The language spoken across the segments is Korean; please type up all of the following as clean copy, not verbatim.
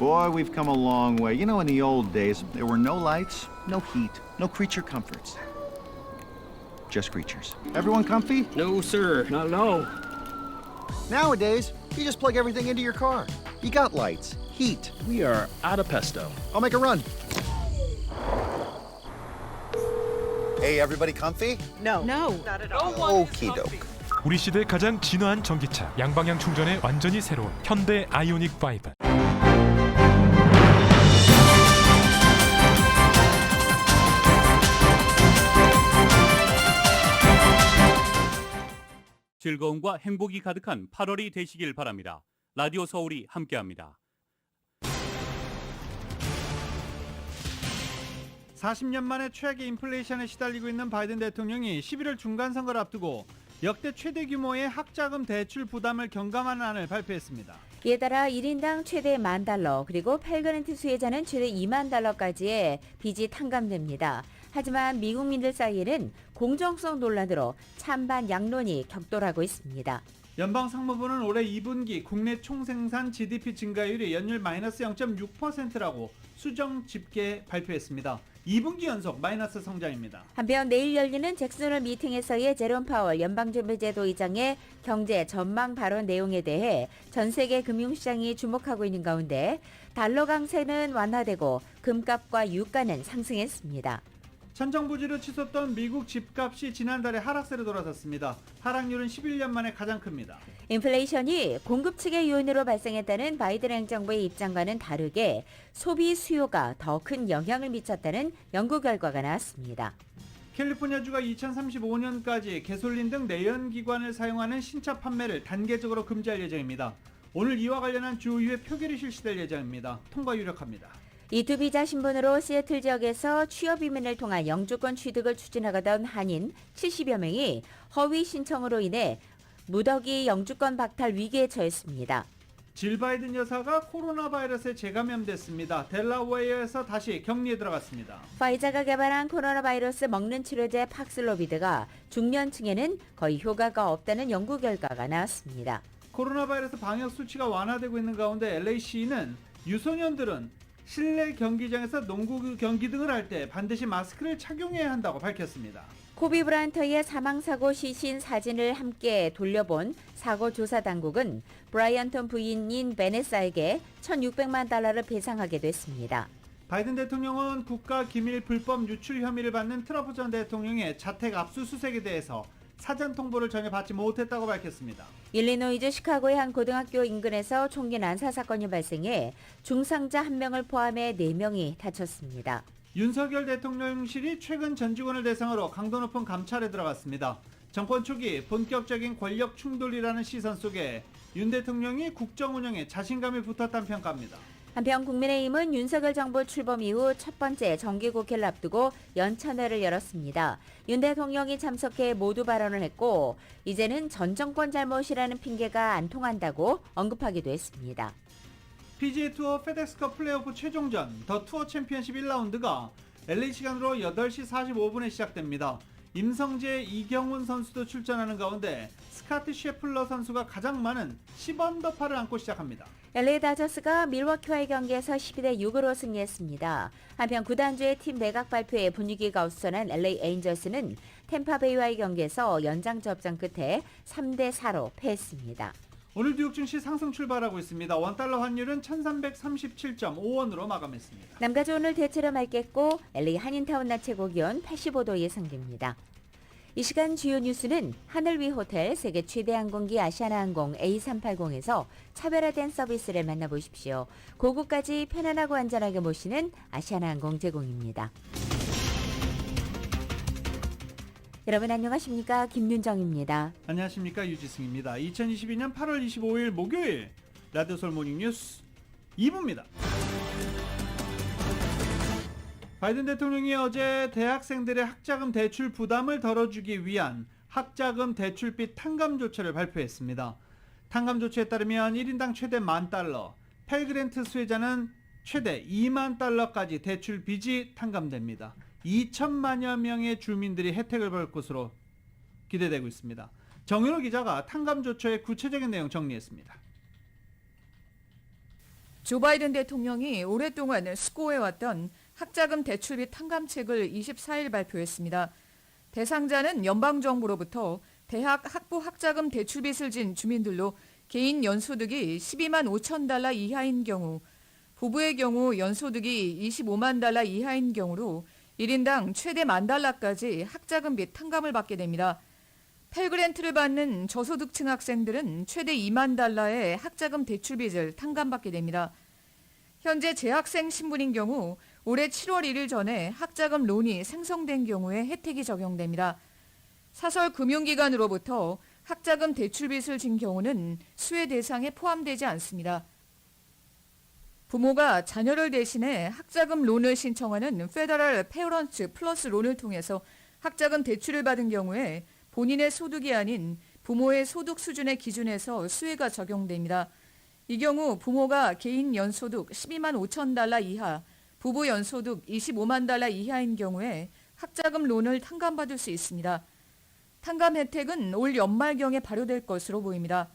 Boy, we've come a long way. You know, in the old days, there were no lights, no heat, no creature comforts. Just creatures. Everyone comfy? No, sir. Not at all. Nowadays, you just plug everything into your car. You got lights, heat. We are out of pesto. I'll make a run. Hey, everybody comfy? No. Okie doke. 우리 시대 가장 진화한 전기차, 양방향 충전에 완전히 새로운 현대 아이오닉 5. 즐거움과 행복이 가득한 8월이 되시길 바랍니다. 라디오 서울이 함께합니다. 40년 만에 최악의 인플레이션에 시달리고 있는 바이든 대통령이 11월 중간선거를 앞두고 역대 최대 규모의 학자금 대출 부담을 경감하는 안을 발표했습니다. 이에 따라 1인당 최대 $10,000 그리고 펠그랜트 수혜자는 최대 $20,000까지의 빚이 탕감됩니다. 하지만 미국민들 사이에는 공정성 논란으로 찬반 양론이 격돌하고 있습니다. 연방상무부는 올해 2분기 국내 총생산 GDP 증가율이 연율 마이너스 0.6%라고 수정 집계 발표했습니다. 2분기 연속 마이너스 성장입니다. 한편 내일 열리는 잭슨홀 미팅에서의 제롬 파월 연방준비제도 의장의 경제 전망 발언 내용에 대해 전 세계 금융시장이 주목하고 있는 가운데 달러 강세는 완화되고 금값과 유가는 상승했습니다. 천정부지로 치솟던 미국 집값이 지난달에 하락세로 돌아섰습니다. 하락률은 11년 만에 가장 큽니다. 인플레이션이 공급 측의 요인으로 발생했다는 바이든 행정부의 입장과는 다르게 소비 수요가 더 큰 영향을 미쳤다는 연구 결과가 나왔습니다. 캘리포니아주가 2035년까지 개솔린 등 내연기관을 사용하는 신차 판매를 단계적으로 금지할 예정입니다. 오늘 이와 관련한 주의회 표결이 실시될 예정입니다. 통과 유력합니다. E2 비자 신분으로 시애틀 지역에서 취업 이민을 통한 영주권 취득을 추진하던 한인 70여 명이 허위 신청으로 인해 무더기 영주권 박탈 위기에 처했습니다. 질 바이든 여사가 코로나 바이러스에 재감염됐습니다. 델라웨어에서 다시 격리에 들어갔습니다. 파이자가 개발한 코로나 바이러스 먹는 치료제 팍슬로비드가 중년층에는 거의 효과가 없다는 연구 결과가 나왔습니다. 코로나 바이러스 방역 수치가 완화되고 있는 가운데 LA시는 유소년들은 실내 경기장에서 농구 경기 등을 할 때 반드시 마스크를 착용해야 한다고 밝혔습니다. 코비 브라이언트의 사망사고 시신 사진을 함께 돌려본 사고 조사 당국은 브라이언트 부인인 베네사에게 $1,600만 배상하게 됐습니다. 바이든 대통령은 국가 기밀 불법 유출 혐의를 받는 트럼프 전 대통령의 자택 압수수색에 대해서 사전 통보를 전혀 받지 못했다고 밝혔습니다. 일리노이주 시카고의 한 고등학교 인근에서 총기 난사 사건이 발생해 중상자 1명을 포함해 4명이 다쳤습니다. 윤석열 대통령실이 최근 전 직원을 대상으로 강도 높은 감찰에 들어갔습니다. 정권 초기 본격적인 권력 충돌이라는 시선 속에 윤 대통령이 국정 운영에 자신감이 붙었다는 평가입니다. 한편 국민의힘은 윤석열 정부 출범 이후 첫 번째 정기국회를 앞두고 연찬회를 열었습니다. 윤 대통령이 참석해 모두 발언을 했고 이제는 전 정권 잘못이라는 핑계가 안 통한다고 언급하기도 했습니다. PGA 투어 페덱스컵 플레이오프 최종전 더 투어 챔피언십 1라운드가 LA 시간으로 8시 45분에 시작됩니다. 임성재, 이경훈 선수도 출전하는 가운데 스카트 셰플러 선수가 가장 많은 10언더파를 안고 시작합니다. LA 다저스가 밀워키와의 경기에서 12대6으로 승리했습니다. 한편 구단주의 팀 매각 발표에 분위기가 어수선한 LA 에인저스는 템파베이와의 경기에서 연장 접전 끝에 3대4로 패했습니다. 오늘 뉴욕 증시 상승 출발하고 있습니다. 원달러 환율은 1337.5원으로 마감했습니다. 남가주 오늘 대체로 맑겠고 LA 한인타운 낮 최고 기온 85도 예상됩니다. 이 시간 주요 뉴스는 하늘 위 호텔 세계 최대 항공기 아시아나항공 A380에서 차별화된 서비스를 만나보십시오. 고국까지 편안하고 안전하게 모시는 아시아나항공 제공입니다. 여러분 안녕하십니까? 김윤정입니다. 안녕하십니까? 유지승입니다. 2022년 8월 25일 목요일 라디오 서울 모닝 뉴스 2부입니다. 바이든 대통령이 어제 대학생들의 학자금 대출 부담을 덜어주기 위한 학자금 대출빚 탕감 조처를 발표했습니다. 탕감 조처에 따르면 1인당 최대 $10,000, 펠그랜트 수혜자는 최대 $20,000까지 대출 빚이 탕감됩니다. 2천만여 명의 주민들이 혜택을 볼 것으로 기대되고 있습니다. 정윤호 기자가 탕감 조처의 구체적인 내용 정리했습니다. 조 바이든 대통령이 오랫동안 수고해왔던 학자금 대출 및 탕감책을 24일 발표했습니다. 대상자는 연방정부로부터 대학 학부 학자금 대출빚을 진 주민들로 개인 연소득이 12만 5천 달러 이하인 경우, 부부의 경우 연소득이 25만 달러 이하인 경우로 1인당 최대 $10,000까지 학자금 및 탕감을 받게 됩니다. 펠그랜트를 받는 저소득층 학생들은 최대 $2만 달러의 학자금 대출빚을 탕감받게 됩니다. 현재 재학생 신분인 경우 올해 7월 1일 전에 학자금 론이 생성된 경우에 혜택이 적용됩니다. 사설 금융기관으로부터 학자금 대출빚을 진 경우는 수혜 대상에 포함되지 않습니다. 부모가 자녀를 대신해 학자금 론을 신청하는 페더럴 페어런츠 플러스 론을 통해서 학자금 대출을 받은 경우에 본인의 소득이 아닌 부모의 소득 수준의 기준에서 수혜가 적용됩니다. 이 경우 부모가 개인 연소득 12만 5천 달러 이하, 부부 연소득 25만 달러 이하인 경우에 학자금 론을 탕감받을 수 있습니다. 탕감 혜택은 올 연말경에 발효될 것으로 보입니다.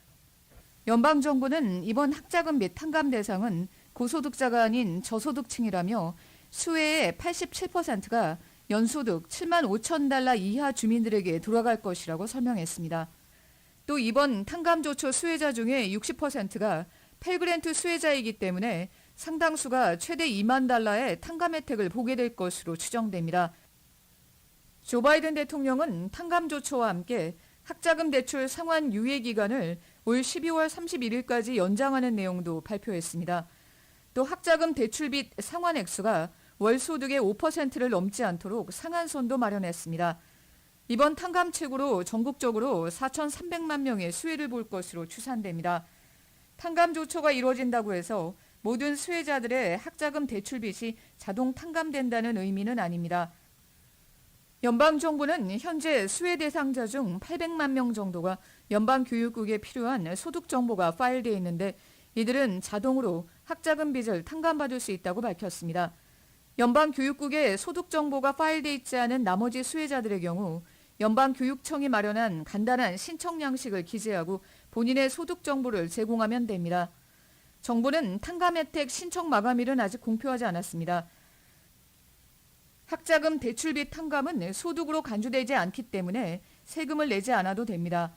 연방정부는 이번 학자금 및 탕감 대상은 고소득자가 아닌 저소득층이라며 수혜의 87%가 연소득 7만 5천 달러 이하 주민들에게 돌아갈 것이라고 설명했습니다. 또 이번 탕감조처 수혜자 중에 60%가 펠그랜트 수혜자이기 때문에 상당수가 최대 2만 달러의 탕감 혜택을 보게 될 것으로 추정됩니다. 조 바이든 대통령은 탕감조처와 함께 학자금 대출 상환 유예 기간을 올 12월 31일까지 연장하는 내용도 발표했습니다. 또 학자금 대출빚 상환 액수가 월 소득의 5%를 넘지 않도록 상한선도 마련했습니다. 이번 탕감책으로 전국적으로 4,300만 명의 수혜를 볼 것으로 추산됩니다. 탕감 조처가 이루어진다고 해서 모든 수혜자들의 학자금 대출빚이 자동 탕감된다는 의미는 아닙니다. 연방정부는 현재 수혜 대상자 중 800만 명 정도가 연방교육국에 필요한 소득 정보가 파일되어 있는데 이들은 자동으로 학자금 빚을 탕감받을 수 있다고 밝혔습니다. 연방교육국에 소득 정보가 파일되어 있지 않은 나머지 수혜자들의 경우 연방교육청이 마련한 간단한 신청 양식을 기재하고 본인의 소득 정보를 제공하면 됩니다. 정부는 탕감 혜택 신청 마감일은 아직 공표하지 않았습니다. 학자금 대출빚 탕감은 소득으로 간주되지 않기 때문에 세금을 내지 않아도 됩니다.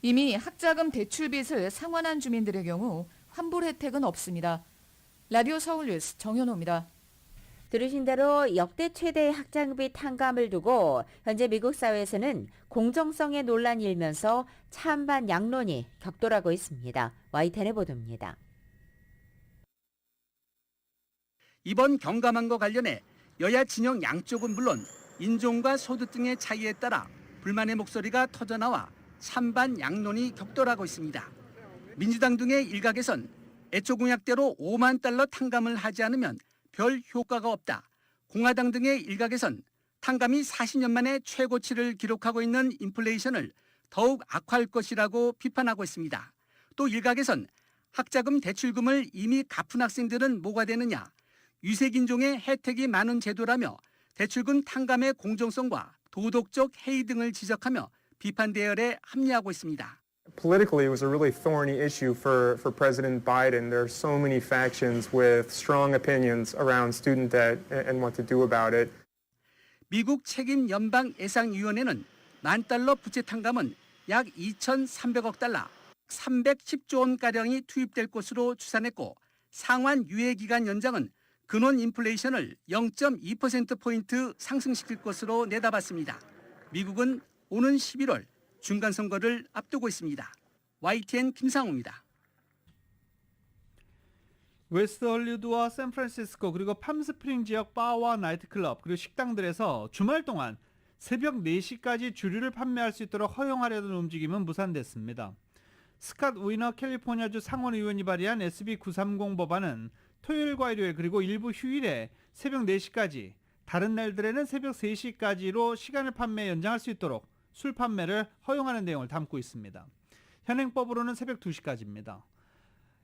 이미 학자금 대출빚을 상환한 주민들의 경우 환불 혜택은 없습니다. 라디오 서울뉴스 정현호입니다. 들으신 대로 역대 최대의 학자금빚 탕감을 두고 현재 미국 사회에서는 공정성의 논란이 일면서 찬반 양론이 격돌하고 있습니다. YTN의 보도입니다. 이번 경감안과 관련해 여야 진영 양쪽은 물론 인종과 소득 등의 차이에 따라 불만의 목소리가 터져나와 찬반 양론이 격돌하고 있습니다. 민주당 등의 일각에선 애초 공약대로 5만 달러 탕감을 하지 않으면 별 효과가 없다. 공화당 등의 일각에선 탕감이 40년 만에 최고치를 기록하고 있는 인플레이션을 더욱 악화할 것이라고 비판하고 있습니다. 또 일각에선 학자금 대출금을 이미 갚은 학생들은 뭐가 되느냐, 유색인종의 혜택이 많은 제도라며 대출금 탕감의 공정성과 도덕적 해이 등을 지적하며 비판 대열에 합류하고 있습니다. Politically, it was a really thorny issue for President Biden. There are so many factions with strong opinions around student debt and what to do about it. 미국 책임 연방 예상위원회는 $10,000 부채 탕감은 약 2,300억 달러, 310조 원가량이 투입될 것으로 추산했고 상환 유예 기간 연장은 근원 인플레이션을 0.2%포인트 상승시킬 것으로 내다봤습니다. 미국은 오는 11월 중간선거를 앞두고 있습니다. YTN 김상우입니다. 웨스트 헐리우드와 샌프란시스코 그리고 팜스프링 지역 바와 나이트클럽 그리고 식당들에서 주말 동안 새벽 4시까지 주류를 판매할 수 있도록 허용하려던 움직임은 무산됐습니다. 스캇 위너 캘리포니아주 상원의원이 발의한 SB 930 법안은 토요일과 일요일 그리고 일부 휴일에 새벽 4시까지 다른 날들에는 새벽 3시까지로 시간을 판매 연장할 수 있도록 술 판매를 허용하는 내용을 담고 있습니다. 현행법으로는 새벽 2시까지입니다.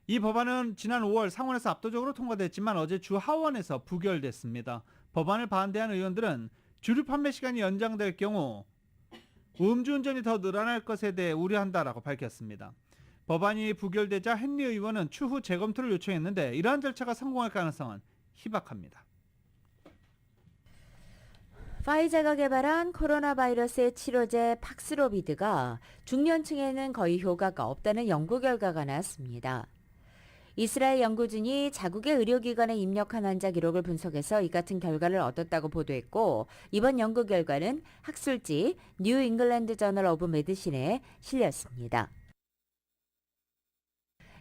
이 법안은 지난 5월 상원에서 압도적으로 통과됐지만 어제 주 하원에서 부결됐습니다. 법안을 반대한 의원들은 주류 판매 시간이 연장될 경우 음주운전이 더 늘어날 것에 대해 우려한다라고 밝혔습니다. 법안이 부결되자 헨리 의원은 추후 재검토를 요청했는데 이러한 절차가 성공할 가능성은 희박합니다. 파이자가 개발한 코로나 바이러스의 치료제 팍스로비드가 중년층에는 거의 효과가 없다는 연구 결과가 나왔습니다. 이스라엘 연구진이 자국의 의료기관에 입력한 환자 기록을 분석해서 이 같은 결과를 얻었다고 보도했고, 이번 연구 결과는 학술지 뉴 잉글랜드 저널 오브 메디신에 실렸습니다.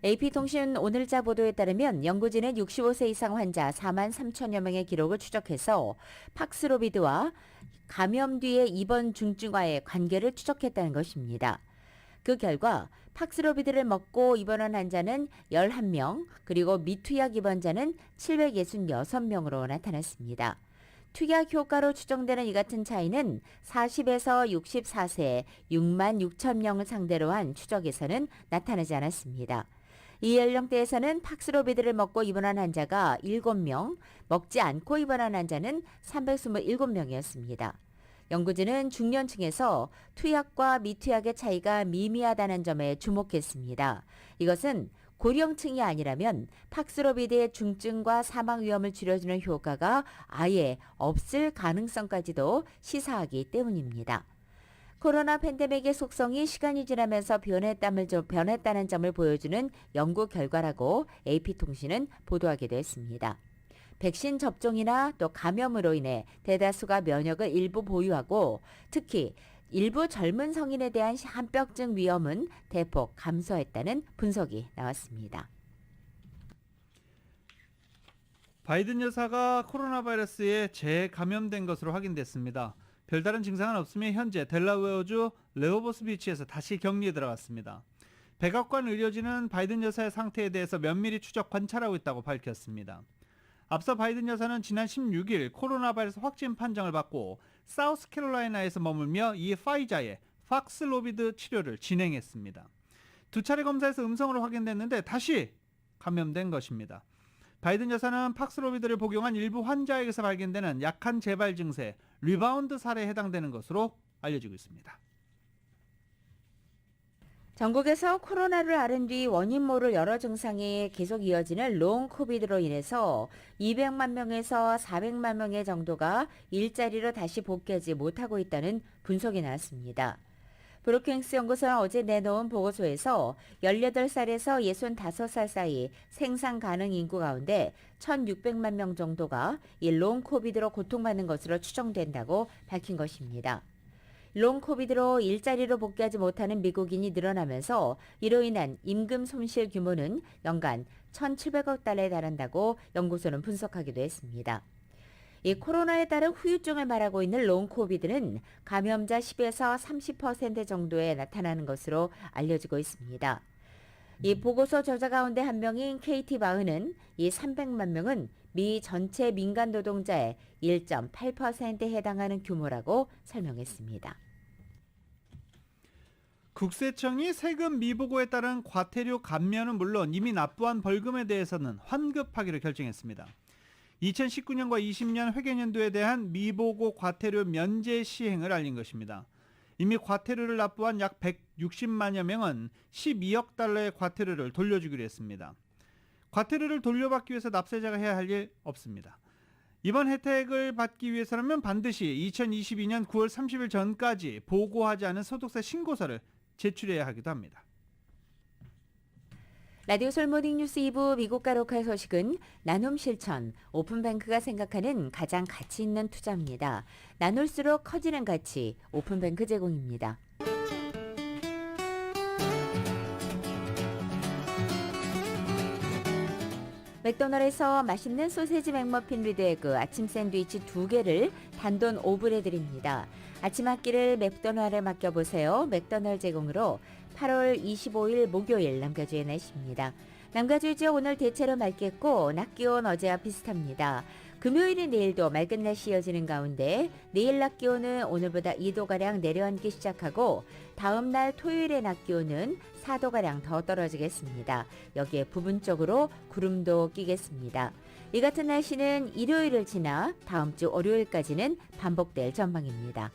AP통신 오늘자 보도에 따르면 연구진은 65세 이상 환자 4만 3천여 명의 기록을 추적해서 팍스로비드와 감염 뒤의 입원 중증화의 관계를 추적했다는 것입니다. 그 결과 팍스로비드를 먹고 입원한 환자는 11명, 그리고 미투약 입원자는 766명으로 나타났습니다. 투약 효과로 추정되는 이 같은 차이는 40에서 64세 6만 6천 명을 상대로 한 추적에서는 나타나지 않았습니다. 이 연령대에서는 팍스로비드를 먹고 입원한 환자가 7명, 먹지 않고 입원한 환자는 327명이었습니다. 연구진은 중년층에서 투약과 미투약의 차이가 미미하다는 점에 주목했습니다. 이것은 고령층이 아니라면 팍스로비드의 중증과 사망 위험을 줄여주는 효과가 아예 없을 가능성까지도 시사하기 때문입니다. 코로나 팬데믹의 속성이 시간이 지나면서 변했다는 점을 보여주는 연구 결과라고 AP통신은 보도하기도 했습니다. 백신 접종이나 또 감염으로 인해 대다수가 면역을 일부 보유하고 특히 일부 젊은 성인에 대한 한병증 위험은 대폭 감소했다는 분석이 나왔습니다. 바이든 여사가 코로나 바이러스에 재감염된 것으로 확인됐습니다. 별다른 증상은 없으며 현재 델라웨어주 레호보스 비치에서 다시 격리에 들어갔습니다. 백악관 의료진은 바이든 여사의 상태에 대해서 면밀히 추적 관찰하고 있다고 밝혔습니다. 앞서 바이든 여사는 지난 16일 코로나 바이러스 확진 판정을 받고 사우스캐롤라이나에서 머물며 이 파이자의 팍스로비드 치료를 진행했습니다. 두 차례 검사에서 음성으로 확인됐는데 다시 감염된 것입니다. 바이든 여사는 팍스로비드를 복용한 일부 환자에게서 발견되는 약한 재발 증세, 리바운드 사례에 해당되는 것으로 알려지고 있습니다. 전국에서 코로나를 앓은 뒤 원인 모를 여러 증상이 계속 이어지는 롱 코비드로 인해서 200만 명에서 400만 명의 정도가 일자리로 다시 복귀하지 못하고 있다는 분석이 나왔습니다. 브루킹스 연구소는 어제 내놓은 보고서에서 18살에서 65살 사이 생산 가능 인구 가운데 1,600만 명 정도가 이 롱 코비드로 고통받는 것으로 추정된다고 밝힌 것입니다. 롱 코비드로 일자리로 복귀하지 못하는 미국인이 늘어나면서 이로 인한 임금 손실 규모는 연간 1,700억 달러에 달한다고 연구소는 분석하기도 했습니다. 이 코로나에 따른 후유증을 말하고 있는 롱 코비드는 감염자 10에서 30% 정도에 나타나는 것으로 알려지고 있습니다. 이 보고서 저자 가운데 한 명인 KT 바흐는 이 300만 명은 미 전체 민간 노동자의 1.8%에 해당하는 규모라고 설명했습니다. 국세청이 세금 미보고에 따른 과태료 감면은 물론 이미 납부한 벌금에 대해서는 환급하기로 결정했습니다. 2019년과 20년 회계연도에 대한 미보고 과태료 면제 시행을 알린 것입니다. 이미 과태료를 납부한 약 160만여 명은 12억 달러의 과태료를 돌려주기로 했습니다. 과태료를 돌려받기 위해서 납세자가 해야 할 일 없습니다. 이번 혜택을 받기 위해서라면 반드시 2022년 9월 30일 전까지 보고하지 않은 소득세 신고서를 제출해야 하기도 합니다. 라디오 솔모닝 뉴스 2부 미국과 로컬 소식은 나눔 실천, 오픈뱅크가 생각하는 가장 가치 있는 투자입니다. 나눌수록 커지는 가치, 오픈뱅크 제공입니다. 맥도날드에서 맛있는 소세지 맥머핀 리드 에그 아침 샌드위치 2개를 단돈 5불에 드립니다. 아침 한 끼를 맥도날드에 맡겨보세요. 맥도날드 제공으로 8월 25일 목요일 남가주의 날씨입니다. 남가주 지역 오늘 대체로 맑겠고 낮 기온 어제와 비슷합니다. 금요일인 내일도 맑은 날씨 이어지는 가운데 내일 낮 기온은 오늘보다 2도가량 내려앉기 시작하고 다음 날 토요일의 낮 기온은 4도가량 더 떨어지겠습니다. 여기에 부분적으로 구름도 끼겠습니다. 이 같은 날씨는 일요일을 지나 다음 주 월요일까지는 반복될 전망입니다.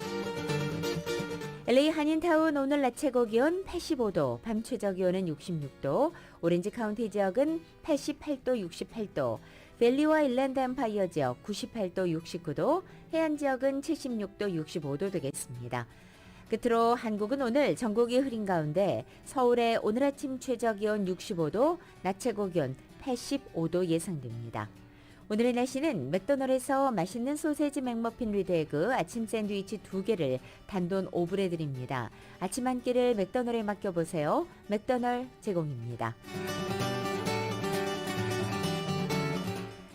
LA 한인타운 오늘 낮 최고 기온 85도, 밤 최저 기온은 66도, 오렌지 카운티 지역은 88도, 68도, 밸리와 일랜드 엠파이어 지역 98도, 69도, 해안 지역은 76도, 65도 되겠습니다. 끝으로 한국은 오늘 전국이 흐린 가운데 서울의 오늘 아침 최저 기온 65도, 낮 최고 기온 85도 예상됩니다. 오늘의 날씨는 맥도날드에서 맛있는 소세지 맥머핀 위드 에그 아침 샌드위치 2개를 단돈 5불에 드립니다. 아침 한 끼를 맥도날드에 맡겨보세요. 맥도날드 제공입니다.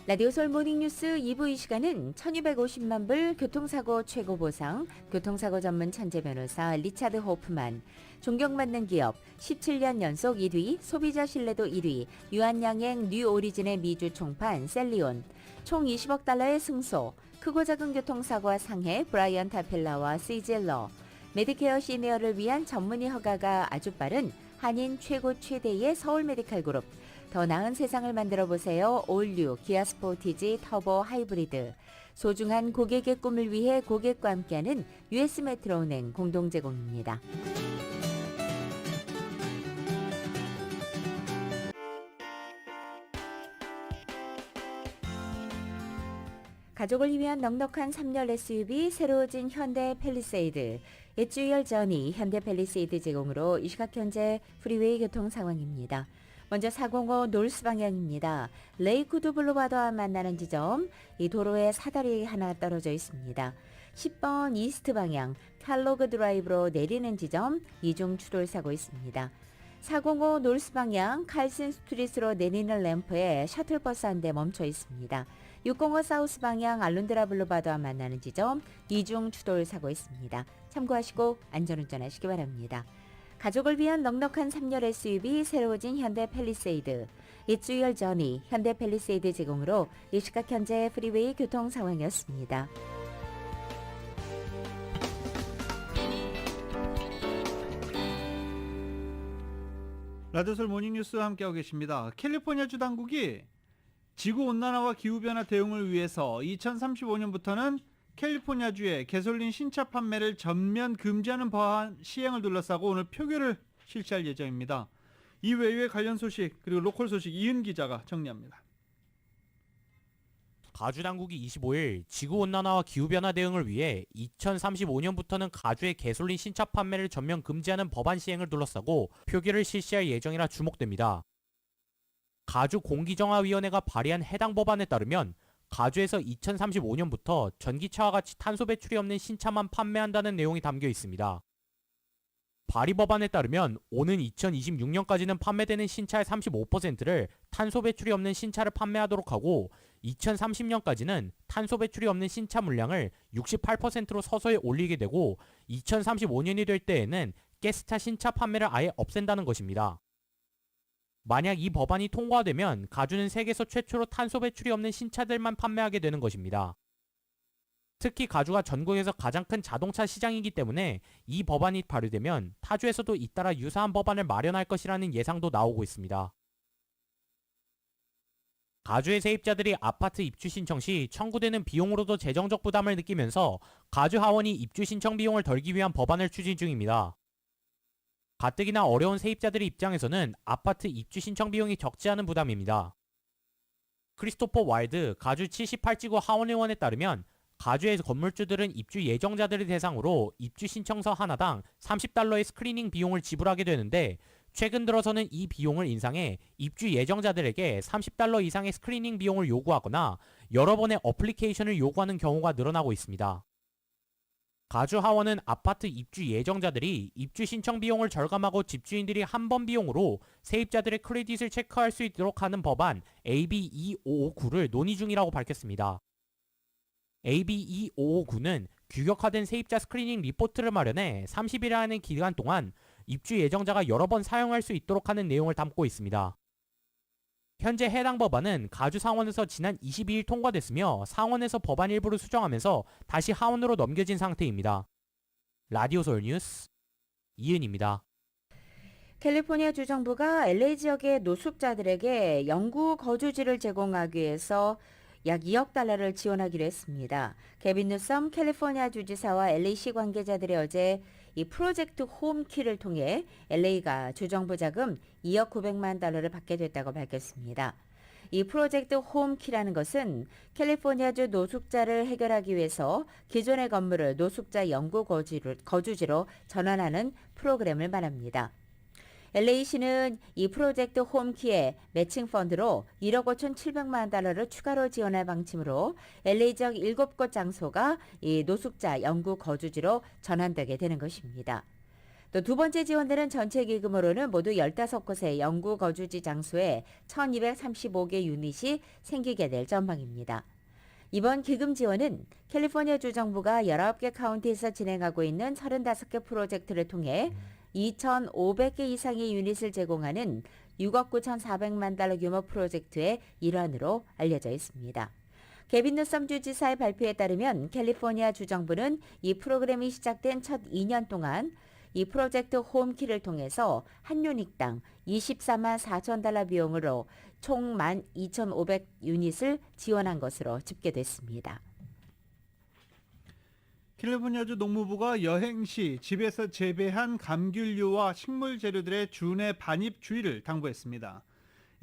라디오 서울 모닝뉴스 2부 이 시간은 1250만 불 교통사고 최고 보상, 교통사고 전문 천재 변호사 리차드 호프만, 존경받는 기업 17년 연속 1위, 소비자 신뢰도 1위, 유한양행 뉴 오리진의 미주 총판 셀리온, 총 20억 달러의 승소, 크고 작은 교통사고와 상해 브라이언 타필라와 시젤러, 메디케어 시니어를 위한 전문의 허가가 아주 빠른 한인 최고 최대의 서울 메디칼 그룹, 더 나은 세상을 만들어 보세요. 올뉴 기아 스포티지 터보 하이브리드, 소중한 고객의 꿈을 위해 고객과 함께하는 US 메트로은행 공동 제공입니다. 가족을 위한 넉넉한 3열 SUV 새로워진 현대 팰리세이드, 옛주열 저니 현대 팰리세이드 제공으로 이 시각 현재 프리웨이 교통 상황입니다. 먼저 405 노스 방향입니다. 레이쿠드 블루바드와 만나는 지점, 이 도로에 사다리 하나 떨어져 있습니다. 10번 이스트 방향 칼로그 드라이브로 내리는 지점, 이중 추돌 사고 있습니다. 405 노스 방향 칼슨 스트리트로 내리는 램프에 셔틀버스 한 대 멈춰 있습니다. 605 사우스 방향 알룬드라 블루바드와 만나는 지점, 이중 추돌 사고 있습니다. 참고하시고 안전운전하시기 바랍니다. 가족을 위한 넉넉한 3열 SUV 새로워진 현대 팰리세이드, 입주열 저니 현대 팰리세이드 제공으로 이 시각 현재 프리웨이 교통 상황이었습니다. 라디오솔 모닝뉴스 함께하고 계십니다. 캘리포니아주 당국이 지구온난화와 기후변화 대응을 위해서 2035년부터는 캘리포니아주의 가솔린 신차 판매를 전면 금지하는 법안 시행을 둘러싸고 오늘 표결을 실시할 예정입니다. 이 외의 관련 소식 그리고 로컬 소식 이은 기자가 정리합니다. 가주 당국이 25일 지구온난화와 기후변화 대응을 위해 2035년부터는 가주의 가솔린 신차 판매를 전면 금지하는 법안 시행을 둘러싸고 표결을 실시할 예정이라 주목됩니다. 가주 공기정화위원회가 발의한 해당 법안에 따르면 가주에서 2035년부터 전기차와 같이 탄소 배출이 없는 신차만 판매한다는 내용이 담겨 있습니다. 발의 법안에 따르면 오는 2026년까지는 판매되는 신차의 35%를 탄소 배출이 없는 신차를 판매하도록 하고 2030년까지는 탄소 배출이 없는 신차 물량을 68%로 서서히 올리게 되고 2035년이 될 때에는 가스차 신차 판매를 아예 없앤다는 것입니다. 만약 이 법안이 통과되면 가주는 세계에서 최초로 탄소 배출이 없는 신차들만 판매하게 되는 것입니다. 특히 가주가 전국에서 가장 큰 자동차 시장이기 때문에 이 법안이 발의되면 타주에서도 잇따라 유사한 법안을 마련할 것이라는 예상도 나오고 있습니다. 가주의 세입자들이 아파트 입주 신청 시 청구되는 비용으로도 재정적 부담을 느끼면서 가주 하원이 입주 신청 비용을 덜기 위한 법안을 추진 중입니다. 가뜩이나 어려운 세입자들의 입장에서는 아파트 입주 신청 비용이 적지 않은 부담입니다. 크리스토퍼 와일드 가주 78지구 하원의원에 따르면 가주의 건물주들은 입주 예정자들을 대상으로 입주 신청서 하나당 $30의 스크리닝 비용을 지불하게 되는데 최근 들어서는 이 비용을 인상해 입주 예정자들에게 $30 이상의 스크리닝 비용을 요구하거나 여러 번의 어플리케이션을 요구하는 경우가 늘어나고 있습니다. 가주 하원은 아파트 입주 예정자들이 입주 신청 비용을 절감하고 집주인들이 한 번 비용으로 세입자들의 크레딧을 체크할 수 있도록 하는 법안 AB 2559를 논의 중이라고 밝혔습니다. AB 2559는 규격화된 세입자 스크리닝 리포트를 마련해 30일이라는 기간 동안 입주 예정자가 여러 번 사용할 수 있도록 하는 내용을 담고 있습니다. 현재 해당 법안은 가주 상원에서 지난 22일 통과됐으며 상원에서 법안 일부를 수정하면서 다시 하원으로 넘겨진 상태입니다. 라디오 서울 뉴스 이은입니다. 캘리포니아 주정부가 LA 지역의 노숙자들에게 영구 거주지를 제공하기 위해서 약 2억 달러를 지원하기로 했습니다. 개빈 뉴섬 캘리포니아 주지사와 LA시 관계자들이 어제 이 프로젝트 홈키를 통해 LA가 주정부 자금 2억 900만 달러를 받게 됐다고 밝혔습니다. 이 프로젝트 홈키라는 것은 캘리포니아주 노숙자를 해결하기 위해서 기존의 건물을 노숙자 영구 거주지로 전환하는 프로그램을 말합니다. LA시는 이 프로젝트 홈키의 매칭 펀드로 1억 5,700만 달러를 추가로 지원할 방침으로 LA 지역 7곳 장소가 이 노숙자 영구 거주지로 전환되게 되는 것입니다. 또 두 번째 지원되는 전체 기금으로는 모두 15곳의 영구 거주지 장소에 1,235개 유닛이 생기게 될 전망입니다. 이번 기금 지원은 캘리포니아 주 정부가 19개 카운티에서 진행하고 있는 35개 프로젝트를 통해 2,500개 이상의 유닛을 제공하는 6억 9,400만 달러 규모 프로젝트의 일환으로 알려져 있습니다. 게빈 뉴섬 주지사의 발표에 따르면 캘리포니아 주정부는 이 프로그램이 시작된 첫 2년 동안 이 프로젝트 홈키를 통해서 한 유닛당 24만 4천 달러 비용으로 총 12,500 유닛을 지원한 것으로 집계됐습니다. 캘리포니아주 농무부가 여행 시 집에서 재배한 감귤류와 식물 재료들의 주내 반입 주의를 당부했습니다.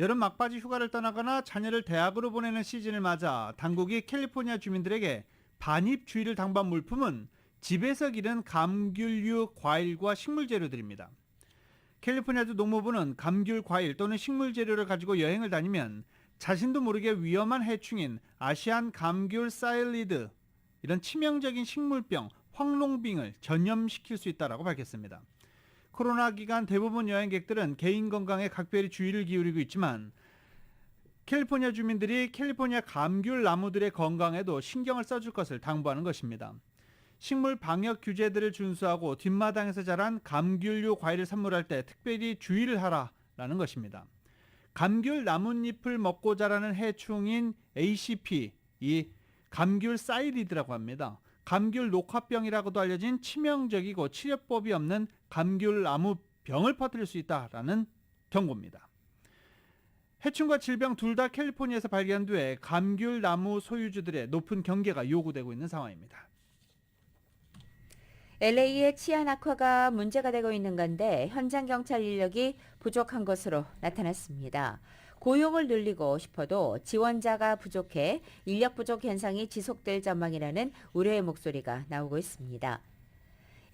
여름 막바지 휴가를 떠나거나 자녀를 대학으로 보내는 시즌을 맞아 당국이 캘리포니아 주민들에게 반입 주의를 당부한 물품은 집에서 기른 감귤류 과일과 식물 재료들입니다. 캘리포니아주 농무부는 감귤 과일 또는 식물 재료를 가지고 여행을 다니면 자신도 모르게 위험한 해충인 아시안 감귤 사일리드 이런 치명적인 식물병 황롱빙을 전염시킬 수 있다고 밝혔습니다. 코로나 기간 대부분 여행객들은 개인 건강에 각별히 주의를 기울이고 있지만 캘리포니아 주민들이 캘리포니아 감귤 나무들의 건강에도 신경을 써줄 것을 당부하는 것입니다. 식물 방역 규제들을 준수하고 뒷마당에서 자란 감귤류 과일을 선물할 때 특별히 주의를 하라라는 것입니다. 감귤 나뭇잎을 먹고 자라는 해충인 ACP, 이 감귤 사이리드라고 합니다. 감귤 녹화병이라고도 알려진 치명적이고 치료법이 없는 감귤 나무 병을 퍼뜨릴 수 있다라는 경고입니다. 해충과 질병 둘 다 캘리포니아에서 발견돼 감귤 나무 소유주들의 높은 경계가 요구되고 있는 상황입니다. LA의 치안 악화가 문제가 되고 있는 건데 현장 경찰 인력이 부족한 것으로 나타났습니다. 고용을 늘리고 싶어도 지원자가 부족해 인력 부족 현상이 지속될 전망이라는 우려의 목소리가 나오고 있습니다.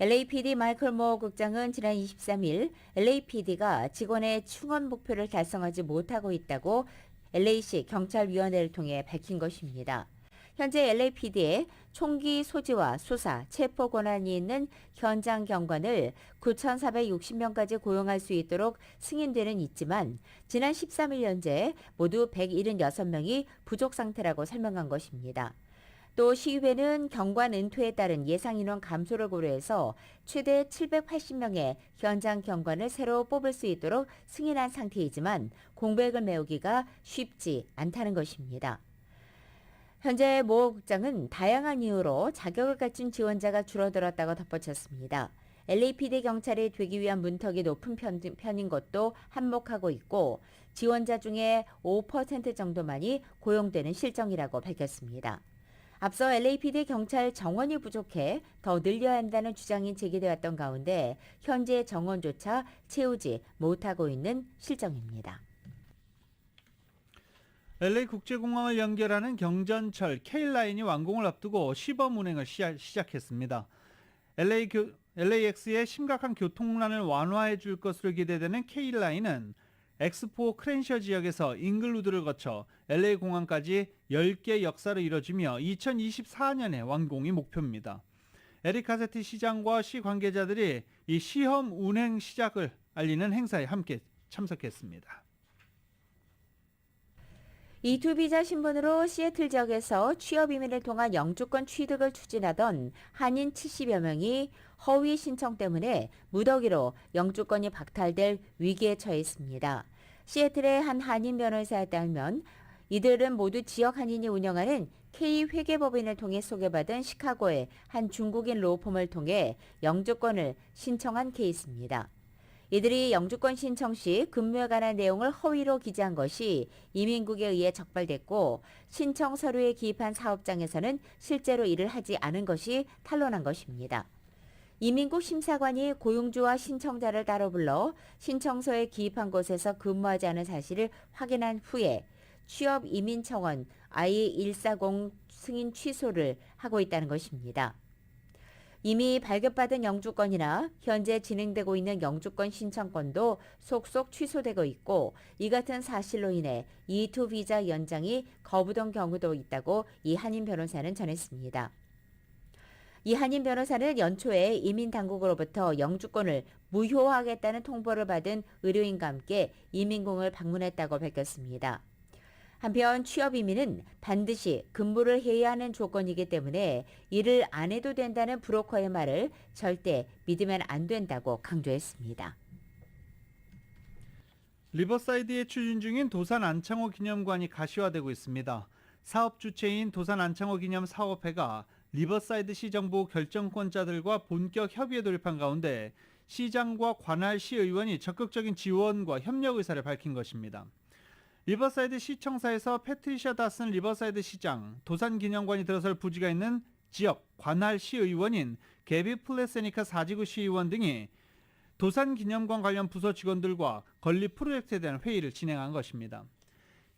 LAPD 마이클 모어 국장은 지난 23일 LAPD가 직원의 충원 목표를 달성하지 못하고 있다고 LA시 경찰위원회를 통해 밝힌 것입니다. 현재 LAPD에 총기 소지와 수사, 체포 권한이 있는 현장 경관을 9,460명까지 고용할 수 있도록 승인되는 있지만 지난 13일 현재 모두 176명이 부족 상태라고 설명한 것입니다. 또 시의회는 경관 은퇴에 따른 예상 인원 감소를 고려해서 최대 780명의 현장 경관을 새로 뽑을 수 있도록 승인한 상태이지만 공백을 메우기가 쉽지 않다는 것입니다. 현재 모 국장은 다양한 이유로 자격을 갖춘 지원자가 줄어들었다고 덧붙였습니다. LAPD 경찰이 되기 위한 문턱이 높은 편인 것도 한몫하고 있고 지원자 중에 5% 정도만이 고용되는 실정이라고 밝혔습니다. 앞서 LAPD 경찰 정원이 부족해 더 늘려야 한다는 주장이 제기되었던 가운데 현재 정원조차 채우지 못하고 있는 실정입니다. LA 국제공항을 연결하는 경전철 K라인이 완공을 앞두고 시범 운행을 시작했습니다. LAX의 심각한 교통난을 완화해 줄 것으로 기대되는 K라인은 엑스포 크렌셔 지역에서 잉글우드를 거쳐 LA 공항까지 10개 역사로 이뤄지며 2024년에 완공이 목표입니다. 에릭 가세티 시장과 시 관계자들이 이 시험 운행 시작을 알리는 행사에 함께 참석했습니다. 이투비자 신분으로 시애틀 지역에서 취업 이민을 통한 영주권 취득을 추진하던 한인 70여 명이 허위 신청 때문에 무더기로 영주권이 박탈될 위기에 처해 있습니다. 시애틀의 한 한인 변호사에 따르면 이들은 모두 지역 한인이 운영하는 K회계법인을 통해 소개받은 시카고의 한 중국인 로펌을 통해 영주권을 신청한 케이스입니다. 이들이 영주권 신청 시 근무에 관한 내용을 허위로 기재한 것이 이민국에 의해 적발됐고 신청 서류에 기입한 사업장에서는 실제로 일을 하지 않은 것이 탄로난 것입니다. 이민국 심사관이 고용주와 신청자를 따로 불러 신청서에 기입한 곳에서 근무하지 않은 사실을 확인한 후에 취업 이민 청원 I-140 승인 취소를 하고 있다는 것입니다. 이미 발급받은 영주권이나 현재 진행되고 있는 영주권 신청권도 속속 취소되고 있고 이 같은 사실로 인해 E2 비자 연장이 거부된 경우도 있다고 이한인 변호사는 전했습니다. 이한인 변호사는 연초에 이민당국으로부터 영주권을 무효화하겠다는 통보를 받은 의료인과 함께 이민궁을 방문했다고 밝혔습니다. 한편 취업 이민은 반드시 근무를 해야 하는 조건이기 때문에 일을 안 해도 된다는 브로커의 말을 절대 믿으면 안 된다고 강조했습니다. 리버사이드에 추진 중인 도산 안창호 기념관이 가시화되고 있습니다. 사업 주체인 도산 안창호 기념 사업회가 리버사이드 시정부 결정권자들과 본격 협의에 돌입한 가운데 시장과 관할 시의원이 적극적인 지원과 협력 의사를 밝힌 것입니다. 리버사이드 시청사에서 패트리샤 다슨 리버사이드 시장, 도산 기념관이 들어설 부지가 있는 지역 관할 시의원인 게비 플레세니카 사지구 시의원 등이 도산 기념관 관련 부서 직원들과 건립 프로젝트에 대한 회의를 진행한 것입니다.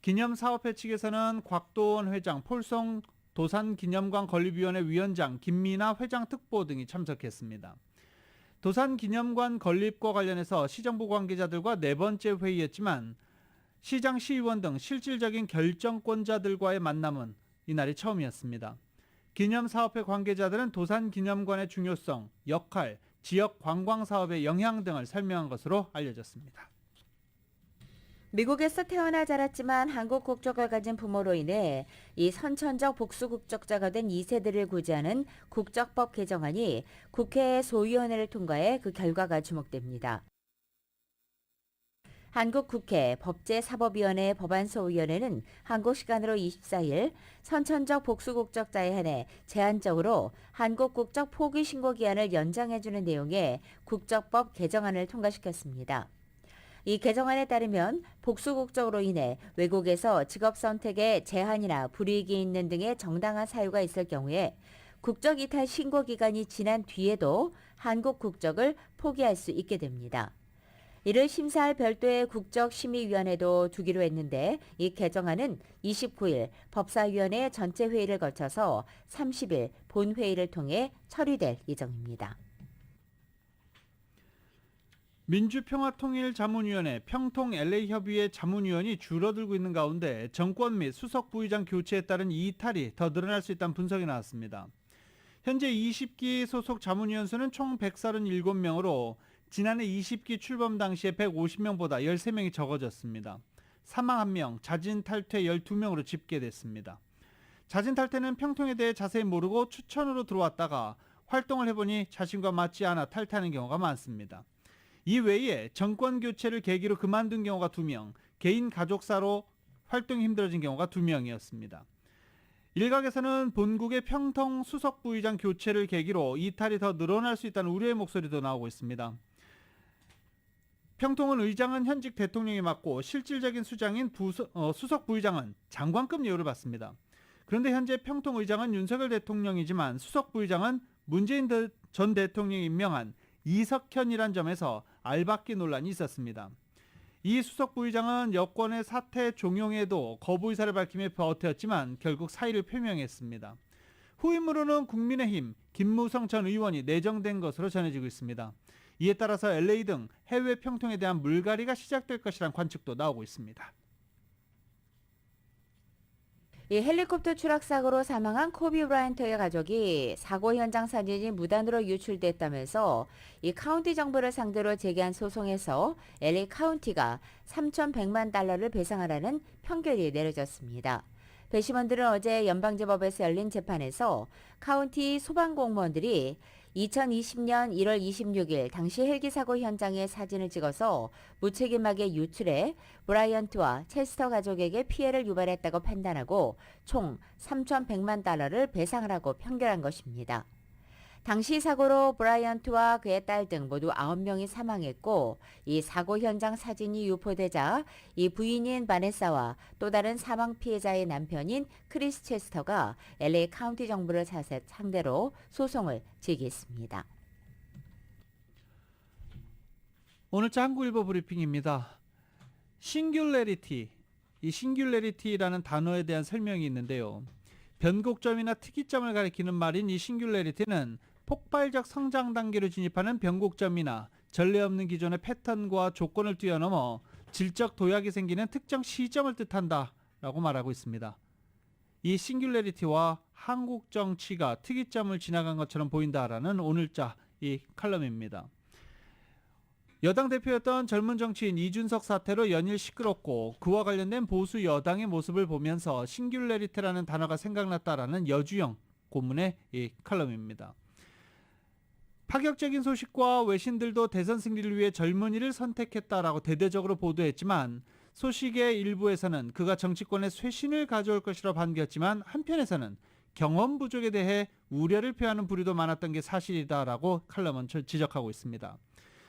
기념사업회 측에서는 곽도원 회장, 폴송 도산기념관 건립위원회 위원장, 김미나 회장 특보 등이 참석했습니다. 도산기념관 건립과 관련해서 시정부 관계자들과 네 번째 회의였지만 시장 시의원 등 실질적인 결정권자들과의 만남은 이날이 처음이었습니다. 기념사업회 관계자들은 도산기념관의 중요성, 역할, 지역 관광사업의 영향 등을 설명한 것으로 알려졌습니다. 미국에서 태어나 자랐지만 한국 국적을 가진 부모로 인해 이 선천적 복수 국적자가 된 2세들을 구제하는 국적법 개정안이 국회 소위원회를 통과해 그 결과가 주목됩니다. 한국국회 법제사법위원회 법안소위원회는 한국 시간으로 24일 선천적 복수국적자에 한해 제한적으로 한국국적 포기신고 기한을 연장해주는 내용의 국적법 개정안을 통과시켰습니다. 이 개정안에 따르면 복수국적으로 인해 외국에서 직업선택에 제한이나 불이익이 있는 등의 정당한 사유가 있을 경우에 국적이탈 신고 기간이 지난 뒤에도 한국 국적을 포기할 수 있게 됩니다. 이를 심사할 별도의 국적심의위원회도 두기로 했는데 이 개정안은 29일 법사위원회 전체 회의를 거쳐서 30일 본회의를 통해 처리될 예정입니다. 민주평화통일자문위원회 평통 LA협의회 자문위원이 줄어들고 있는 가운데 정권 및 수석 부의장 교체에 따른 이탈이 더 늘어날 수 있다는 분석이 나왔습니다. 현재 20기 소속 자문위원 수는 총 137명으로 지난해 20기 출범 당시에 150명보다 13명이 적어졌습니다. 사망 1명, 자진 탈퇴 12명으로 집계됐습니다. 자진 탈퇴는 평통에 대해 자세히 모르고 추천으로 들어왔다가 활동을 해보니 자신과 맞지 않아 탈퇴하는 경우가 많습니다. 이 외에 정권 교체를 계기로 그만둔 경우가 2명, 개인 가족사로 활동이 힘들어진 경우가 2명이었습니다. 일각에서는 본국의 평통 수석 부의장 교체를 계기로 이탈이 더 늘어날 수 있다는 우려의 목소리도 나오고 있습니다. 평통은 의장은 현직 대통령이 맡고 실질적인 수장인 수석 부의장은 장관급 예우를 받습니다. 그런데 현재 평통 의장은 윤석열 대통령이지만 수석 부의장은 문재인 전 대통령이 임명한 이석현이란 점에서 알박기 논란이 있었습니다. 이 수석 부의장은 여권의 사퇴 종용에도 거부 의사를 밝히며 버텼지만 결국 사의를 표명했습니다. 후임으로는 국민의힘 김무성 전 의원이 내정된 것으로 전해지고 있습니다. 이에 따라서 LA 등 해외 평통에 대한 물갈이가 시작될 것이란 관측도 나오고 있습니다. 이 헬리콥터 추락 사고로 사망한 코비 브라이언트의 가족이 사고 현장 사진이 무단으로 유출됐다면서 이 카운티 정부를 상대로 제기한 소송에서 LA 카운티가 3,100만 달러를 배상하라는 판결이 내려졌습니다. 배심원들은 어제 연방제법에서 열린 재판에서 카운티 소방공무원들이 2020년 1월 26일 당시 헬기 사고 현장의 사진을 찍어서 무책임하게 유출해 브라이언트와 체스터 가족에게 피해를 유발했다고 판단하고 총 3,100만 달러를 배상하라고 판결한 것입니다. 당시 사고로 브라이언트와 그의 딸 등 모두 9명이 사망했고 이 사고 현장 사진이 유포되자 이 부인인 바네사와 또 다른 사망 피해자의 남편인 크리스 체스터가 LA 카운티 정부를 상대로 소송을 제기했습니다. 오늘자 한국일보 브리핑입니다. 싱귤레리티, 이 싱귤레리티라는 단어에 대한 설명이 있는데요. 변곡점이나 특이점을 가리키는 말인 이 싱귤레리티는 폭발적 성장 단계로 진입하는 변곡점이나 전례 없는 기존의 패턴과 조건을 뛰어넘어 질적 도약이 생기는 특정 시점을 뜻한다라고 말하고 있습니다. 이 싱귤레리티와 한국 정치가 특이점을 지나간 것처럼 보인다라는 오늘자 이 칼럼입니다. 여당 대표였던 젊은 정치인 이준석 사태로 연일 시끄럽고 그와 관련된 보수 여당의 모습을 보면서 싱귤레리티라는 단어가 생각났다라는 여주영 고문의 이 칼럼입니다. 파격적인 소식과 외신들도 대선 승리를 위해 젊은이를 선택했다라고 대대적으로 보도했지만 소식의 일부에서는 그가 정치권에 쇄신을 가져올 것이라 반겼지만 한편에서는 경험 부족에 대해 우려를 표하는 부류도 많았던 게 사실이다라고 칼럼은 지적하고 있습니다.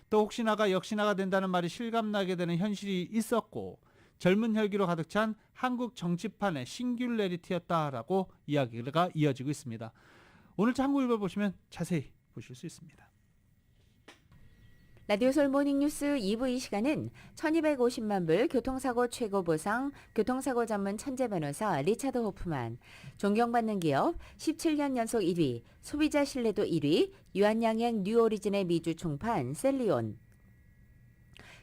또 혹시나가 역시나가 된다는 말이 실감나게 되는 현실이 있었고 젊은 혈기로 가득 찬 한국 정치판의 싱귤레리티였다라고 이야기가 이어지고 있습니다. 오늘 한국일보 보시면 자세히 보실 수 있습니다. 라디오 서울 모닝뉴스 2부 이 시간은 1250만 불 교통사고 최고 보상 교통사고 전문 천재 변호사 리차드 호프만, 존경받는 기업 17년 연속 1위, 소비자 신뢰도 1위, 유한양행 뉴오리진의 미주 총판 셀리온,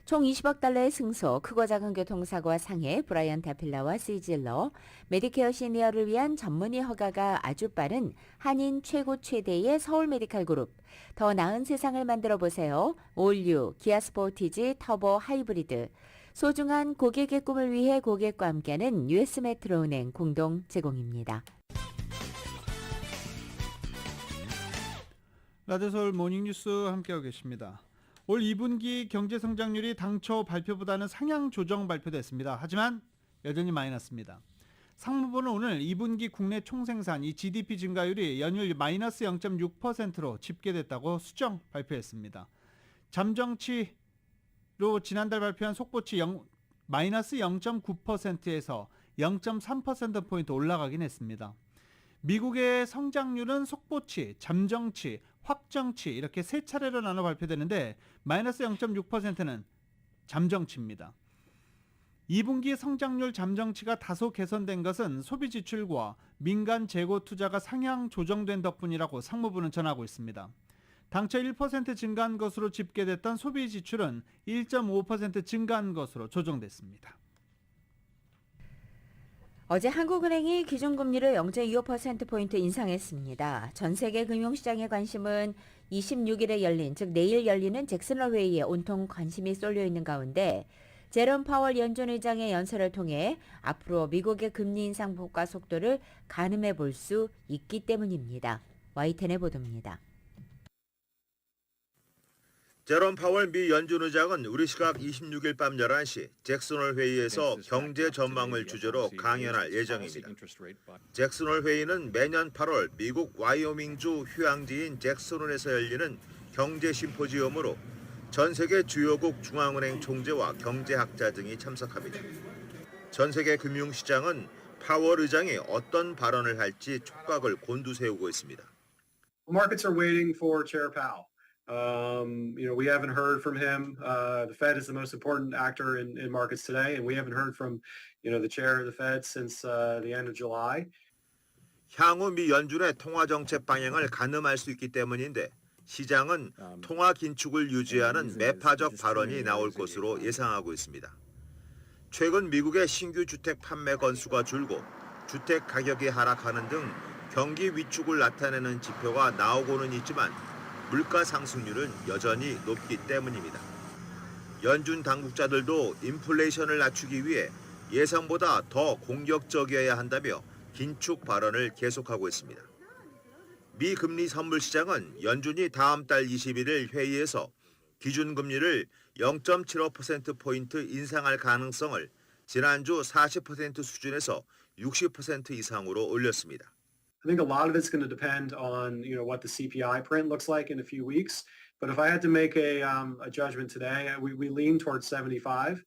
총 20억 달러의 승소, 크고 작은 교통사고와 상해 브라이언 다필라와 시질러, 메디케어 시니어를 위한 전문의 허가가 아주 빠른 한인 최고 최대의 서울 메디칼 그룹, 더 나은 세상을 만들어 보세요. 올류, 기아 스포티지 터보 하이브리드, 소중한 고객의 꿈을 위해 고객과 함께하는 US 메트로은행 공동 제공입니다. 라디오 서울 모닝뉴스 함께하고 계십니다. 올 2분기 경제 성장률이 당초 발표보다는 상향 조정 발표됐습니다. 하지만 여전히 마이너스입니다. 상무부는 오늘 2분기 국내 총생산, 이 GDP 증가율이 연율 마이너스 0.6%로 집계됐다고 수정 발표했습니다. 잠정치로 지난달 발표한 속보치 마이너스 0.9%에서 0.3%포인트 올라가긴 했습니다. 미국의 성장률은 속보치, 잠정치, 확정치 이렇게 세 차례로 나눠 발표되는데 마이너스 0.6%는 잠정치입니다. 2분기 성장률 잠정치가 다소 개선된 것은 소비 지출과 민간 재고 투자가 상향 조정된 덕분이라고 상무부는 전하고 있습니다. 당초 1% 증가한 것으로 집계됐던 소비 지출은 1.5% 증가한 것으로 조정됐습니다. 어제 한국은행이 기준금리를 0.25%포인트 인상했습니다. 전 세계 금융시장의 관심은 26일에 열린, 즉 내일 열리는 잭슨홀 회의에 온통 관심이 쏠려 있는 가운데 제롬 파월 연준 의장의 연설을 통해 앞으로 미국의 금리 인상 효과 속도를 가늠해 볼 수 있기 때문입니다. YTN의 보도입니다. 제롬 파월 미 연준 의장은 우리 시각 26일 밤 11시 잭슨홀 회의에서 경제 전망을 주제로 강연할 예정입니다. 잭슨홀 회의는 매년 8월 미국 와이오밍주 휴양지인 잭슨홀에서 열리는 경제 심포지엄으로 전 세계 주요국 중앙은행 총재와 경제학자 등이 참석합니다. 전 세계 금융시장은 파월 의장이 어떤 발언을 할지 촉각을 곤두세우고 있습니다. Markets are waiting for Chair Powell. We haven't heard from him. The Fed is the most important actor in markets today, and we haven't heard from, the chair of the Fed since the end of July. 향후 미 연준의 통화 정책 방향을 가늠할 수 있기 때문인데 시장은 통화 긴축을 유지하는 매파적 발언이 나올 것으로 예상하고 있습니다. 최근 미국의 신규 주택 판매 건수가 줄고 주택 가격이 하락하는 등 경기 위축을 나타내는 지표가 나오고는 있지만 물가 상승률은 여전히 높기 때문입니다. 연준 당국자들도 인플레이션을 낮추기 위해 예상보다 더 공격적이어야 한다며 긴축 발언을 계속하고 있습니다. 미 금리 선물 시장은 연준이 다음 달 21일 회의에서 기준금리를 0.75%포인트 인상할 가능성을 지난주 40% 수준에서 60% 이상으로 올렸습니다. I think a lot of it's going to depend on what the CPI print looks like in a few weeks. But if I had to make a judgment today, we lean towards 75,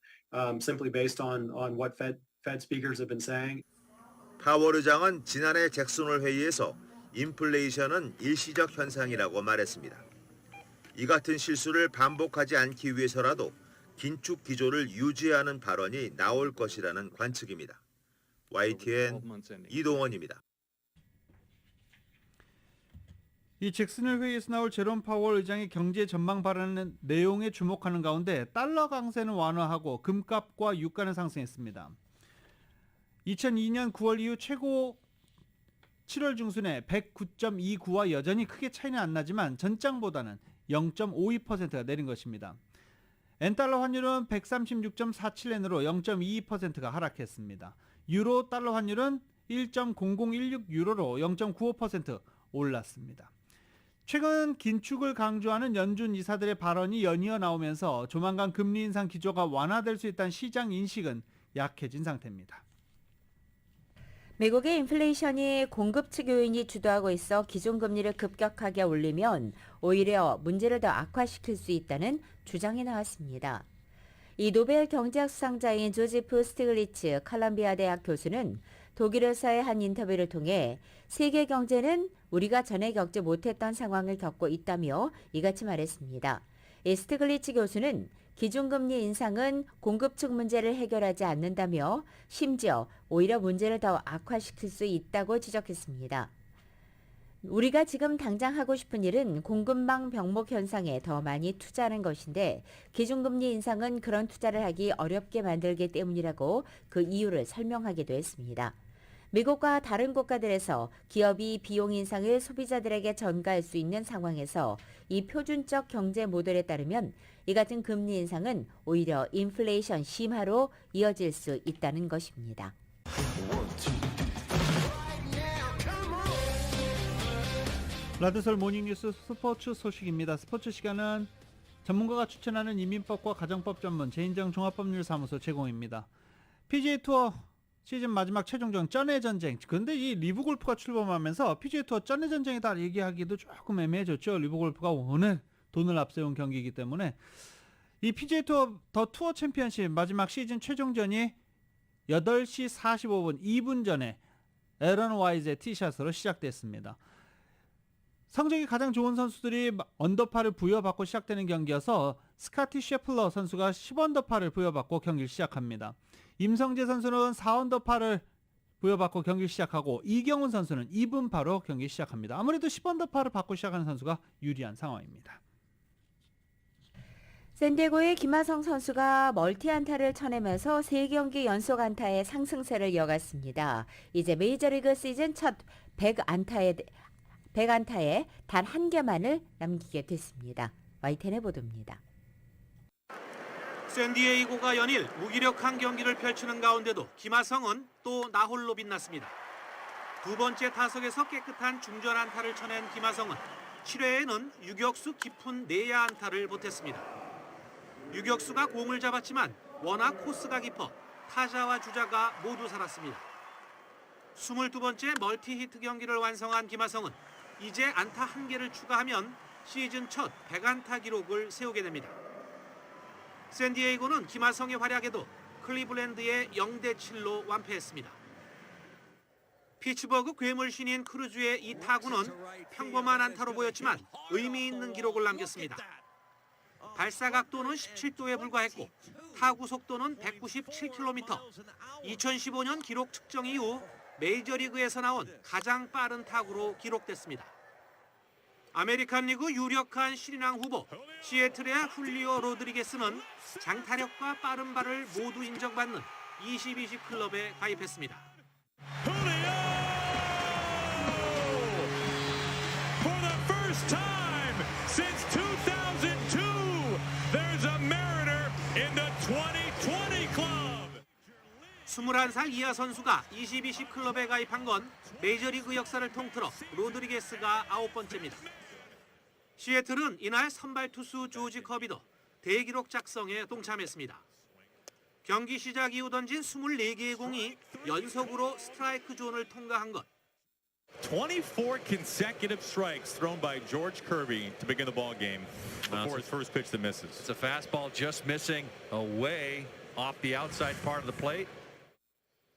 simply based on what Fed speakers have been saying. 파월 의장은 지난해 잭슨홀 회의에서 인플레이션은 일시적 현상이라고 말했습니다. 이 같은 실수를 반복하지 않기 위해서라도 긴축 기조를 유지하는 발언이 나올 것이라는 관측입니다. YTN 이동원입니다. 이 잭슨홀 회의에서 나올 제롬 파월 의장의 경제 전망 발언의 내용에 주목하는 가운데 달러 강세는 완화하고 금값과 유가는 상승했습니다. 2002년 9월 이후 최고 7월 중순에 109.29와 여전히 크게 차이는 안 나지만 전장보다는 0.52%가 내린 것입니다. 엔달러 환율은 136.47엔으로 0.22%가 하락했습니다. 유로 달러 환율은 1.0016 유로로 0.95% 올랐습니다. 최근 긴축을 강조하는 연준 이사들의 발언이 연이어 나오면서 조만간 금리 인상 기조가 완화될 수 있다는 시장 인식은 약해진 상태입니다. 미국의 인플레이션이 공급 측 요인이 주도하고 있어 기준금리를 급격하게 올리면 오히려 문제를 더 악화시킬 수 있다는 주장이 나왔습니다. 이 노벨 경제학 수상자인 조지프 스티글리츠 컬럼비아 대학 교수는 독일에서의 한 인터뷰를 통해 세계 경제는 우리가 전에 겪지 못했던 상황을 겪고 있다며 이같이 말했습니다. 스티글리츠 교수는 기준금리 인상은 공급 측 문제를 해결하지 않는다며 심지어 오히려 문제를 더 악화시킬 수 있다고 지적했습니다. 우리가 지금 당장 하고 싶은 일은 공급망 병목 현상에 더 많이 투자하는 것인데 기준금리 인상은 그런 투자를 하기 어렵게 만들기 때문이라고 그 이유를 설명하기도 했습니다. 미국과 다른 국가들에서 기업이 비용 인상을 소비자들에게 전가할 수 있는 상황에서 이 표준적 경제 모델에 따르면 이 같은 금리 인상은 오히려 인플레이션 심화로 이어질 수 있다는 것입니다. 라드설 모닝뉴스 스포츠 소식입니다. 스포츠 시간은 전문가가 추천하는 이민법과 가정법 전문 제인정 종합법률사무소 제공입니다. PGA 투어 시즌 마지막 최종전 쩐의 전쟁. 그런데 이 리브 골프가 출범하면서 PGA 투어 쩐의 전쟁이다 얘기하기도 조금 애매해졌죠. 리브 골프가 오늘 돈을 앞세운 경기이기 때문에 이 PGA 투어 더 투어 챔피언십 마지막 시즌 최종전이 8시 45분 2분 전에 에런 와이즈의 티샷으로 시작됐습니다. 성적이 가장 좋은 선수들이 언더파를 부여받고 시작되는 경기여서 스카티 셰플러 선수가 10언더파를 부여받고 경기를 시작합니다. 임성재 선수는 4언더파를 부여받고 경기를 시작하고 이경훈 선수는 2분파로 경기 시작합니다. 아무래도 10언더파를 받고 시작하는 선수가 유리한 상황입니다. 샌디에고의 김하성 선수가 멀티안타를 쳐내면서 3경기 연속 안타의 상승세를 이어갔습니다. 이제 메이저리그 시즌 첫 100안타에 단 한 개만을 남기게 됐습니다. YTN의 보도입니다. 샌디에이고가 연일 무기력한 경기를 펼치는 가운데도 김하성은 또 나홀로 빛났습니다. 두 번째 타석에서 깨끗한 중전 안타를 쳐낸 김하성은 7회에는 유격수 깊은 내야 안타를 보탰습니다. 유격수가 공을 잡았지만 워낙 코스가 깊어 타자와 주자가 모두 살았습니다. 22번째 멀티히트 경기를 완성한 김하성은 이제 안타 1개를 추가하면 시즌 첫 100안타 기록을 세우게 됩니다. 샌디에이고는 김하성의 활약에도 클리블랜드에 0대7로 완패했습니다. 피츠버그 괴물 신인 크루즈의 이 타구는 평범한 안타로 보였지만 의미 있는 기록을 남겼습니다. 발사 각도는 17도에 불과했고 타구 속도는 197km. 2015년 기록 측정 이후 메이저리그에서 나온 가장 빠른 타구로 기록됐습니다. 아메리칸 리그 유력한 신인왕 후보 시애틀의 훌리오 로드리게스는 장타력과 빠른 발을 모두 인정받는 20-20 클럽에 가입했습니다. For the first time since 2002, there's a Mariner in the 2020 club. 21살 이하 선수가 20-20 클럽에 가입한 건 메이저리그 역사를 통틀어 로드리게스가 9번째입니다. 시애틀은 이날 선발 투수 조지 커비도 대기록 작성에 동참했습니다. 경기 시작 이후 던진 24개의 공이 연속으로 스트라이크 존을 통과한 것. 24 consecutive strikes thrown by George Kirby to begin the ball game before his first pitch that misses. It's a fastball just missing away off the outside part of the plate.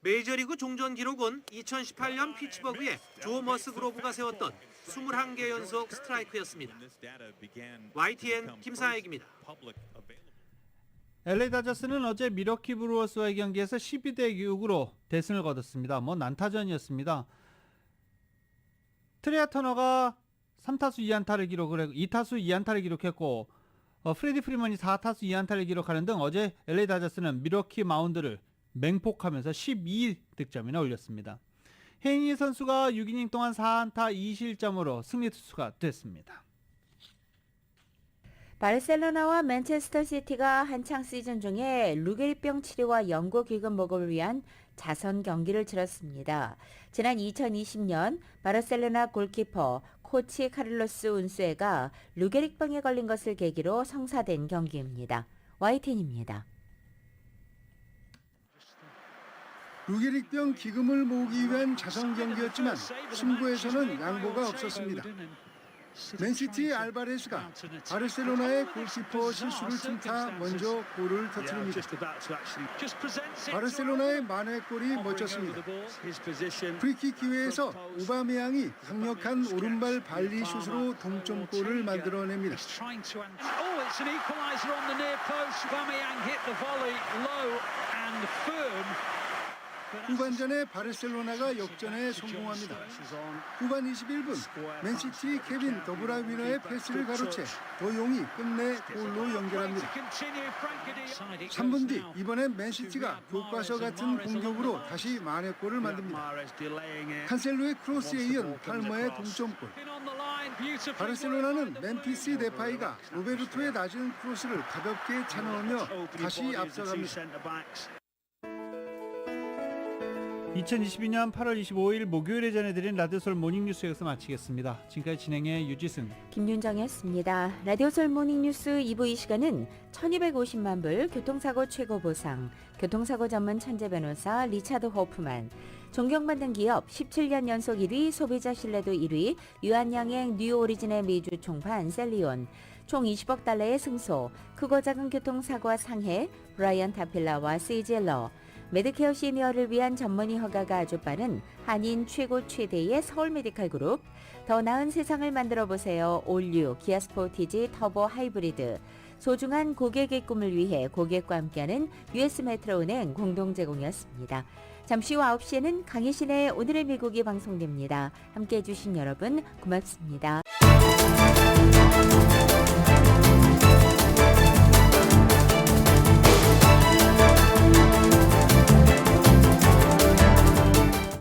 메이저리그 종전 기록은 2018년 피츠버그의 조 머스그로브가 세웠던 21개 연속 스트라이크였습니다. YTN 김상혁입니다. LA 다저스는 어제 미러키 브루어스와의 경기에서 12대 6으로 대승을 거뒀습니다. 난타전이었습니다. 트레아 터너가 3타수 2안타를 기록을 2타수 2안타를 기록했고 프레디 프리먼이 4타수 2안타를 기록하는 등 어제 LA 다저스는 미러키 마운드를 맹폭하면서 12득점이나 올렸습니다. 헤이니 선수가 6이닝 동안 4안타 2실점으로 승리 투수가 됐습니다. 바르셀로나와 맨체스터 시티가 한창 시즌 중에 루게리병 치료와 연고 기금 보급을 위한 자선 경기를 치렀습니다. 지난 2020년 바르셀로나 골키퍼 코치 카를로스 운수에가 루게릭병에 걸린 것을 계기로 성사된 경기입니다. YTN입니다. 루게릭병 기금을 모으기 위한 자선 경기였지만 승부에서는 양보가 없었습니다. 맨시티의 알바레스가 바르셀로나의 골키퍼 실수를 틈타 먼저 골을 터뜨립니다. 바르셀로나의 만회골이 멋졌습니다. 프리킥 기회에서 오바메양이 강력한 오른발 발리 슛으로 동점골을 만들어냅니다. 후반전에 바르셀로나가 역전에 성공합니다. 후반 21분 맨시티 케빈 더브라위너의 패스를 가로채 더용이 끝내 골로 연결합니다. 3분 뒤 이번엔 맨시티가 교과서 같은 공격으로 다시 만회골을 만듭니다. 칸셀로의 크로스에 이은 팔머의 동점골. 바르셀로나는 멤피스 데파이가 로베르토의 낮은 크로스를 가볍게 차넣으며 다시 앞서갑니다. 2022년 8월 25일 목요일에 전해드린 라디오솔 모닝뉴스 여기서 마치겠습니다. 지금까지 진행의 유지승, 김윤정이었습니다. 라디오솔 모닝뉴스 2부 이 시간은 1250만 불 교통사고 최고 보상, 교통사고 전문 천재 변호사 리차드 호프만, 존경받는 기업 17년 연속 1위 소비자 신뢰도 1위 유한양행 뉴 오리진의 미주 총판 셀리온, 총 20억 달러의 승소, 크고 작은 교통사고와 상해 브라이언 타필라와 시젤러, 메드케어 시니어를 위한 전문의 허가가 아주 빠른 한인 최고 최대의 서울 메디칼 그룹, 더 나은 세상을 만들어 보세요. 올류 기아 스포티지 터보 하이브리드, 소중한 고객의 꿈을 위해 고객과 함께하는 US 메트로은행 공동 제공이었습니다. 잠시 후 9시에는 강희신의 오늘의 미국이 방송됩니다. 함께해 주신 여러분 고맙습니다.